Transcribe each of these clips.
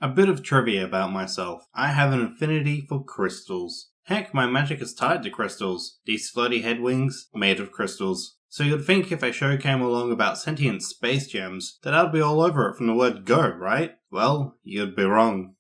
A bit of trivia about myself. I have an affinity for crystals. Heck, my magic is tied to crystals. These floaty headwings, made of crystals. So you'd think if a show came along about sentient space gems, that I'd be all over it from the word go, right? Well, you'd be wrong.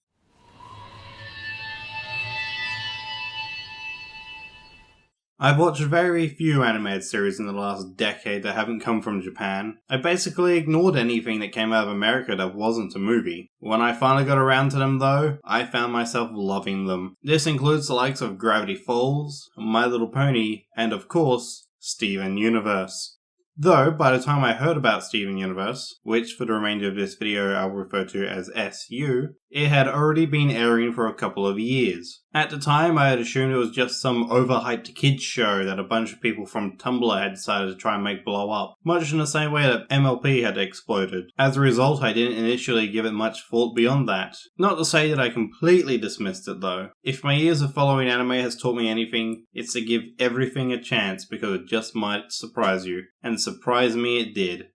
I've watched very few animated series in the last decade that haven't come from Japan. I basically ignored anything that came out of America that wasn't a movie. When I finally got around to them though, I found myself loving them. This includes the likes of Gravity Falls, My Little Pony, and of course, Steven Universe. Though, by the time I heard about Steven Universe, which for the remainder of this video I'll refer to as SU, it had already been airing for a couple of years. At the time, I had assumed it was just some overhyped kids show that a bunch of people from Tumblr had decided to try and make blow up, much in the same way that MLP had exploded. As a result, I didn't initially give it much thought beyond that. Not to say that I completely dismissed it though. If my years of following anime has taught me anything, it's to give everything a chance because it just might surprise you. And surprise me it did.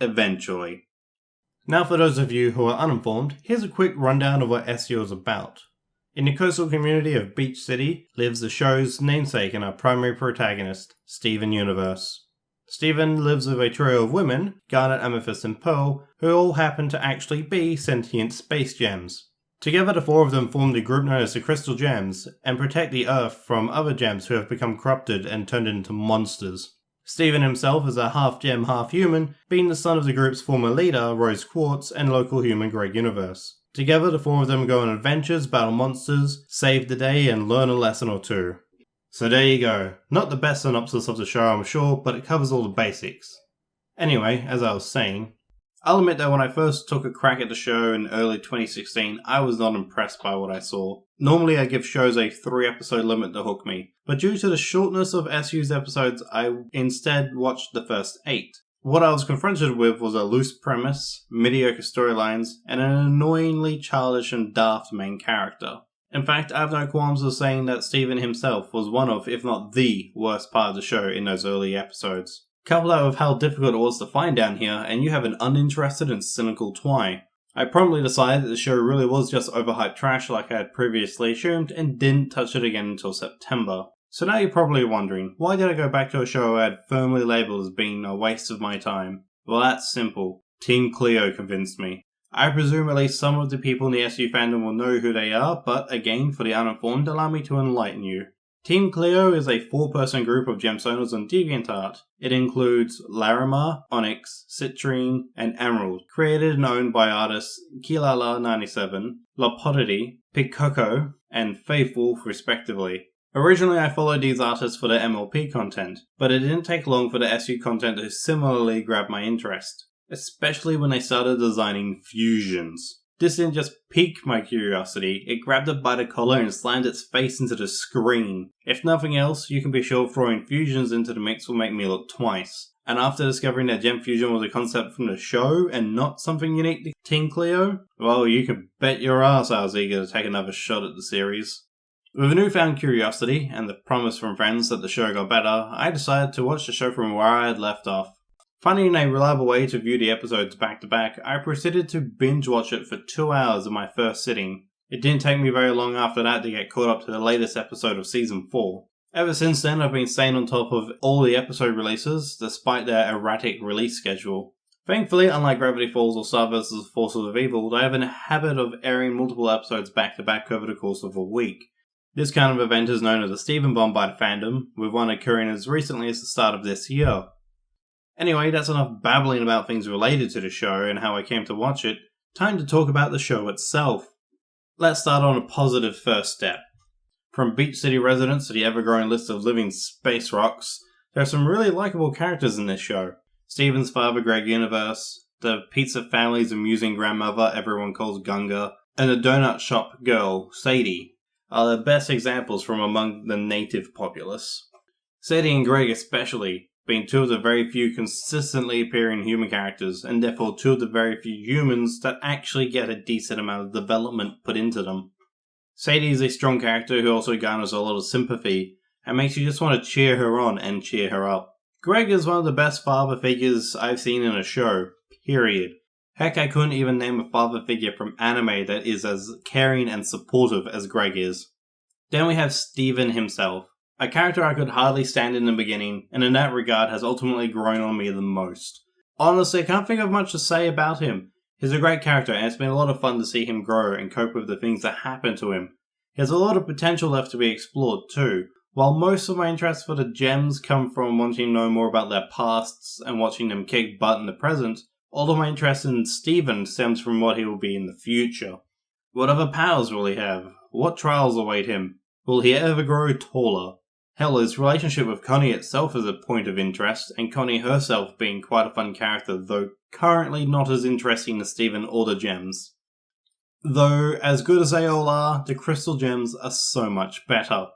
Eventually. Now for those of you who are uninformed, here's a quick rundown of what SU is about. In the coastal community of Beach City lives the show's namesake and our primary protagonist, Steven Universe. Steven lives with a trio of women, Garnet, Amethyst and Pearl, who all happen to actually be sentient space gems. Together the four of them form the group known as the Crystal Gems, and protect the Earth from other gems who have become corrupted and turned into monsters. Steven himself is a half-gem, half-human, being the son of the group's former leader, Rose Quartz, and local human Greg Universe. Together, the four of them go on adventures, battle monsters, save the day, and learn a lesson or two. So there you go. Not the best synopsis of the show, I'm sure, but it covers all the basics. Anyway, as I was saying, I'll admit that when I first took a crack at the show in early 2016, I was not impressed by what I saw. Normally I give shows a 3-episode limit to hook me, but due to the shortness of SU's episodes, I instead watched the first 8. What I was confronted with was a loose premise, mediocre storylines, and an annoyingly childish and daft main character. In fact, I have no qualms of saying that Steven himself was one of, if not the, worst part of the show in those early episodes. Couple that with how difficult it was to find down here, and you have an uninterested and cynical Twy. I promptly decided that the show really was just overhyped trash like I had previously assumed, and didn't touch it again until September. So now you're probably wondering, why did I go back to a show I had firmly labelled as being a waste of my time? Well, that's simple. Team Cleo convinced me. I presume at least some of the people in the SU fandom will know who they are, but again, for the uninformed, allow me to enlighten you. Team Cleo is a 4-person group of gemstones on DeviantArt. It includes Larimar, Onyx, Citrine, and Emerald, created and owned by artists Kilala97, Lopodity, Piccoco, and Faith-Wolff respectively. Originally I followed these artists for their MLP content, but it didn't take long for the SU content to similarly grab my interest, especially when they started designing fusions. This didn't just pique my curiosity, it grabbed it by the collar and slammed its face into the screen. If nothing else, you can be sure throwing fusions into the mix will make me look twice. And after discovering that gem fusion was a concept from the show and not something unique to Team Cleo, well, you can bet your ass I was eager to take another shot at the series. With a newfound curiosity, and the promise from friends that the show got better, I decided to watch the show from where I had left off. Finding a reliable way to view the episodes back to back, I proceeded to binge watch it for 2 hours in my first sitting. It didn't take me very long after that to get caught up to the latest episode of Season 4. Ever since then, I've been staying on top of all the episode releases, despite their erratic release schedule. Thankfully, unlike Gravity Falls or Star vs. Forces of Evil, I have a habit of airing multiple episodes back to back over the course of a week. This kind of event is known as a Steven Bomb by the fandom, with one occurring as recently as the start of this year. Anyway, that's enough babbling about things related to the show and how I came to watch it. Time to talk about the show itself. Let's start on a positive first step. From Beach City residents to the ever-growing list of living space rocks, there are some really likable characters in this show. Steven's father, Greg Universe, the pizza family's amusing grandmother everyone calls Gunga, and the donut shop girl, Sadie, are the best examples from among the native populace. Sadie and Greg especially, being two of the very few consistently appearing human characters, and therefore two of the very few humans that actually get a decent amount of development put into them. Sadie is a strong character who also garners a lot of sympathy, and makes you just want to cheer her on and cheer her up. Greg is one of the best father figures I've seen in a show, period. Heck, I couldn't even name a father figure from anime that is as caring and supportive as Greg is. Then we have Steven himself, a character I could hardly stand in the beginning, and in that regard has ultimately grown on me the most. Honestly, I can't think of much to say about him. He's a great character, and it's been a lot of fun to see him grow and cope with the things that happen to him. He has a lot of potential left to be explored too. While most of my interest for the gems come from wanting to know more about their pasts and watching them kick butt in the present, all of my interest in Steven stems from what he will be in the future. What other powers will he have? What trials await him? Will he ever grow taller? Hell, his relationship with Connie itself is a point of interest, and Connie herself being quite a fun character, though currently not as interesting as Steven or the gems. Though, as good as they all are, the crystal gems are so much better.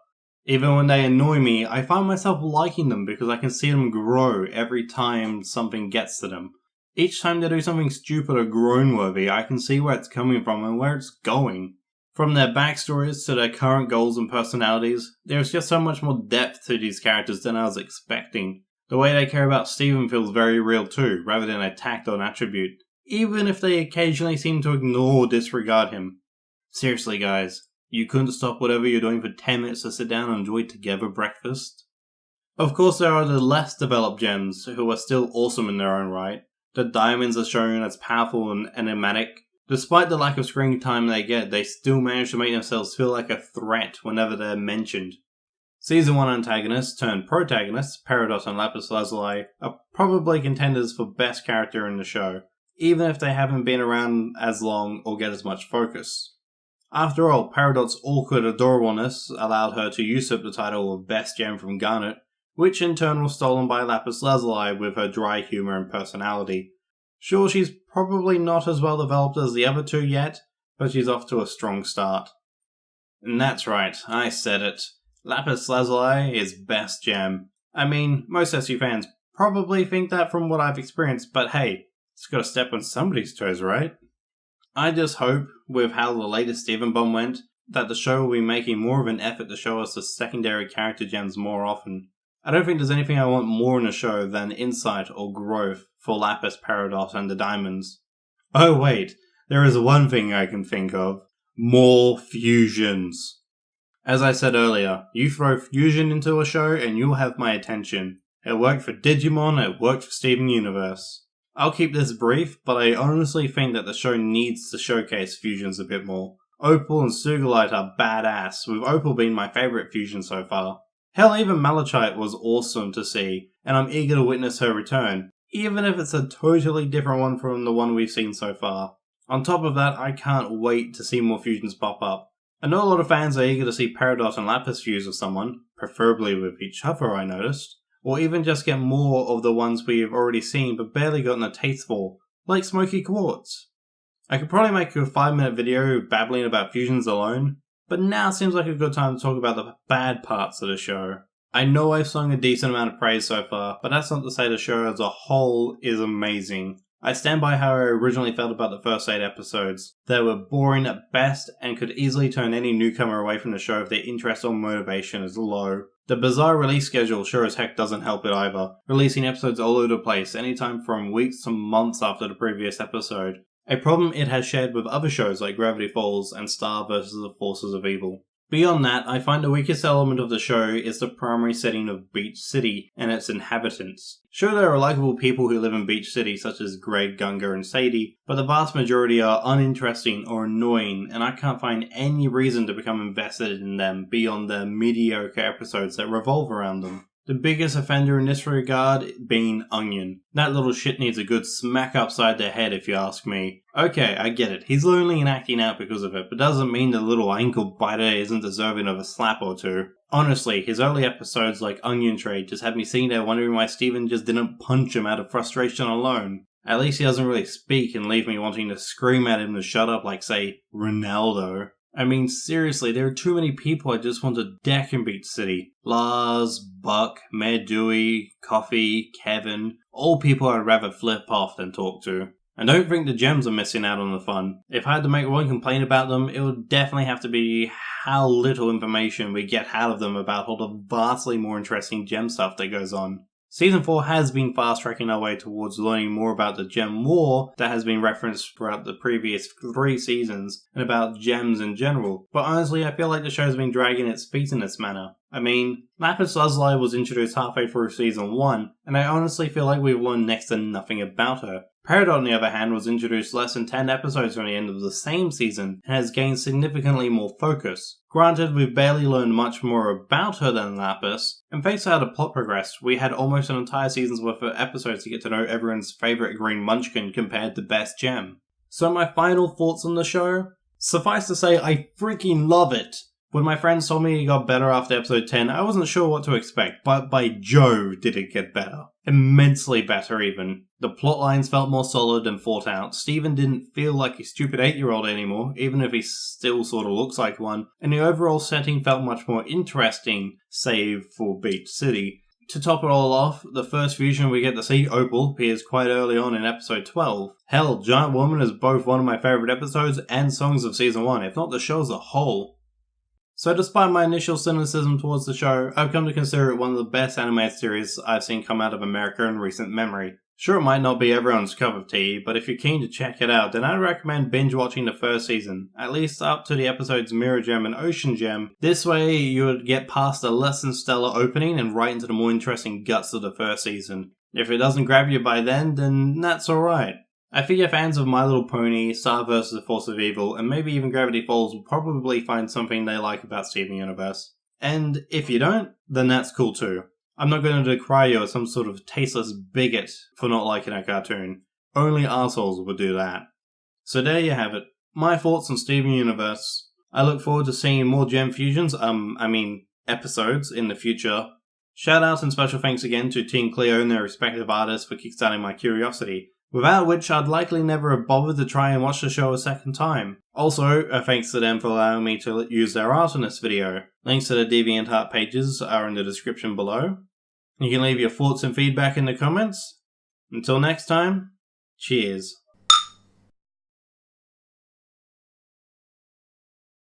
Even when they annoy me, I find myself liking them because I can see them grow every time something gets to them. Each time they do something stupid or groan-worthy, I can see where it's coming from and where it's going. From their backstories to their current goals and personalities, there's just so much more depth to these characters than I was expecting. The way they care about Steven feels very real too, rather than a tacked-on attribute, even if they occasionally seem to ignore or disregard him. Seriously guys, you couldn't stop whatever you're doing for 10 minutes to sit down and enjoy together breakfast? Of course there are the less developed gems, who are still awesome in their own right. The diamonds are shown as powerful and enigmatic. Despite the lack of screen time they get, they still manage to make themselves feel like a threat whenever they're mentioned. Season 1 antagonists turned protagonists, Peridot and Lapis Lazuli, are probably contenders for best character in the show, even if they haven't been around as long or get as much focus. After all, Peridot's awkward adorableness allowed her to usurp the title of Best Gem from Garnet, which in turn was stolen by Lapis Lazuli with her dry humour and personality. Sure, she's probably not as well developed as the other two yet, but she's off to a strong start. And that's right, I said it. Lapis Lazuli is Best Gem. I mean, most SU fans probably think that from what I've experienced, but hey, it's gotta step on somebody's toes, right? I just hope, with how the latest Steven bomb went, that the show will be making more of an effort to show us the secondary character gems more often. I don't think there's anything I want more in a show than insight or growth for Lapis, Peridot, and the Diamonds. Oh wait, there is one thing I can think of. More fusions. As I said earlier, you throw fusion into a show and you'll have my attention. It worked for Digimon, it worked for Steven Universe. I'll keep this brief, but I honestly think that the show needs to showcase fusions a bit more. Opal and Sugalite are badass, with Opal being my favourite fusion so far. Hell, even Malachite was awesome to see, and I'm eager to witness her return, even if it's a totally different one from the one we've seen so far. On top of that, I can't wait to see more fusions pop up. I know a lot of fans are eager to see Peridot and Lapis fuse with someone, preferably with each other I noticed, or even just get more of the ones we've already seen but barely gotten a taste for, like Smoky Quartz. I could probably make a 5-minute video babbling about fusions alone, but now seems like a good time to talk about the bad parts of the show. I know I've sung a decent amount of praise so far, but that's not to say the show as a whole is amazing. I stand by how I originally felt about the first 8 episodes. They were boring at best and could easily turn any newcomer away from the show if their interest or motivation is low. The bizarre release schedule sure as heck doesn't help it either, releasing episodes all over the place, anytime from weeks to months after the previous episode. A problem it has shared with other shows like Gravity Falls and Star vs. the Forces of Evil. Beyond that, I find the weakest element of the show is the primary setting of Beach City and its inhabitants. Sure, there are likable people who live in Beach City such as Greg, Gunga and Sadie, but the vast majority are uninteresting or annoying, and I can't find any reason to become invested in them beyond the mediocre episodes that revolve around them. The biggest offender in this regard being Onion. That little shit needs a good smack upside the head if you ask me. Okay, I get it, he's lonely and acting out because of it, but doesn't mean the little ankle biter isn't deserving of a slap or two. Honestly, his early episodes like Onion Trade just had me sitting there wondering why Steven just didn't punch him out of frustration alone. At least he doesn't really speak and leave me wanting to scream at him to shut up like, say, Ronaldo. I mean, seriously, there are too many people I just want to deck in Beach City. Lars, Buck, Mayor Dewey, Coffee, Kevin, all people I'd rather flip off than talk to. I don't think the gems are missing out on the fun. If I had to make one complaint about them, it would definitely have to be how little information we get out of them about all the vastly more interesting gem stuff that goes on. Season 4 has been fast-tracking our way towards learning more about the Gem War that has been referenced throughout the previous 3 seasons, and about gems in general, but honestly I feel like the show's been dragging its feet in this manner. I mean, Lapis Lazuli was introduced halfway through Season 1, and I honestly feel like we've learned next to nothing about her. Peridot, on the other hand, was introduced less than 10 episodes from the end of the same season, and has gained significantly more focus. Granted, we've barely learned much more about her than Lapis, and thanks to how the plot progressed, we had almost an entire season's worth of episodes to get to know everyone's favourite green munchkin compared to Best Gem. So my final thoughts on the show? Suffice to say, I freaking love it! When my friends told me it got better after episode 10, I wasn't sure what to expect, but by Jove did it get better. Immensely better even. The plot lines felt more solid and thought out. Steven didn't feel like a stupid 8-year-old anymore, even if he still sort of looks like one, and the overall setting felt much more interesting, save for Beach City. To top it all off, the first fusion we get to see, Opal, appears quite early on in episode 12. Hell, Giant Woman is both one of my favourite episodes and songs of season 1, if not the show as a whole. So despite my initial cynicism towards the show, I've come to consider it one of the best animated series I've seen come out of America in recent memory. Sure, it might not be everyone's cup of tea, but if you're keen to check it out, then I'd recommend binge watching the first season, at least up to the episodes Mirror Gem and Ocean Gem. This way you would get past the less than stellar opening and right into the more interesting guts of the first season. If it doesn't grab you by then that's alright. I figure fans of My Little Pony, Star vs. the Force of Evil, and maybe even Gravity Falls will probably find something they like about Steven Universe. And if you don't, then that's cool too. I'm not going to decry you as some sort of tasteless bigot for not liking a cartoon. Only assholes would do that. So there you have it. My thoughts on Steven Universe. I look forward to seeing more Gem fusions, episodes in the future. Shout out and special thanks again to Team Cleo and their respective artists for kickstarting my curiosity, without which I'd likely never have bothered to try and watch the show a second time. Also, a thanks to them for allowing me to use their art in this video. Links to the DeviantArt pages are in the description below. You can leave your thoughts and feedback in the comments. Until next time, cheers.